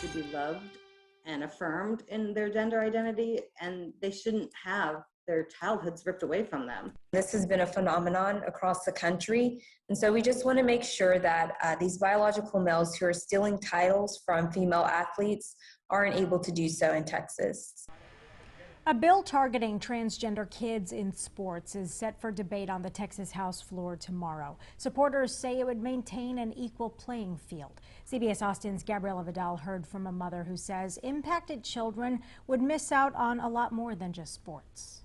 should be loved and affirmed in their gender identity, and they shouldn't have their childhoods ripped away from them. This has been a phenomenon across the country, and so we just want to make sure that these biological males who are stealing titles from female athletes aren't able to do so in Texas. A bill targeting transgender kids in sports is set for debate on the Texas House floor tomorrow. Supporters say it would maintain an equal playing field. CBS Austin's Gabriela Vidal heard from a mother who says impacted children would miss out on a lot more than just sports.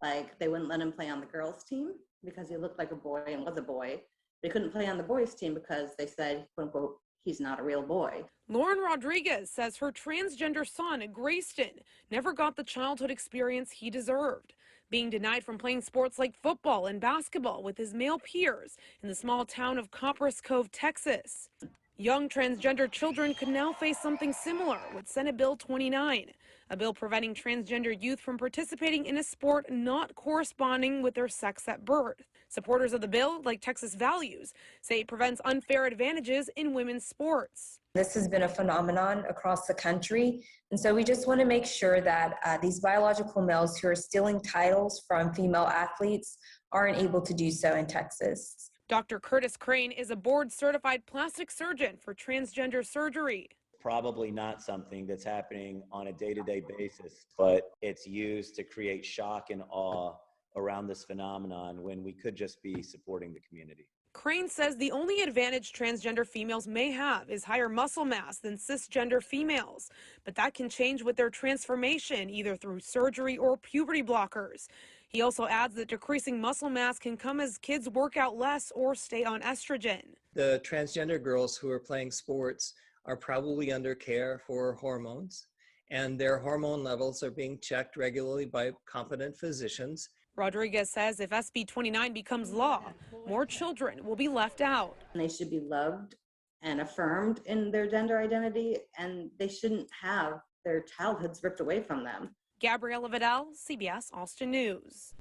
Like, they wouldn't let him play on the girls' team because he looked like a boy and was a boy. They couldn't play on the boys' team because they said, quote unquote, he's not a real boy. Lauren Rodriguez says her transgender son, Grayston, never got the childhood experience he deserved, being denied from playing sports like football and basketball with his male peers in the small town of Copperas Cove, Texas. Young transgender children could now face something similar with Senate Bill 29, a bill preventing transgender youth from participating in a sport not corresponding with their sex at birth. Supporters of the bill, like Texas Values, say it prevents unfair advantages in women's sports. This has been a phenomenon across the country, and so we just want to make sure that these biological males who are stealing titles from female athletes aren't able to do so in Texas. Dr. Curtis Crane is a board-certified plastic surgeon for transgender surgery. Probably not something that's happening on a day-to-day basis, but it's used to create shock and awe around this phenomenon when we could just be supporting the community. Crane says the only advantage transgender females may have is higher muscle mass than cisgender females, but that can change with their transformation, either through surgery or puberty blockers. He also adds that decreasing muscle mass can come as kids work out less or stay on estrogen. The transgender girls who are playing sports are probably under care for hormones, and their hormone levels are being checked regularly by competent physicians. Rodriguez says if SB 29 becomes law, more children will be left out. And they should be loved and affirmed in their gender identity, and they shouldn't have their childhoods ripped away from them. Gabriela Vidal, CBS Austin News.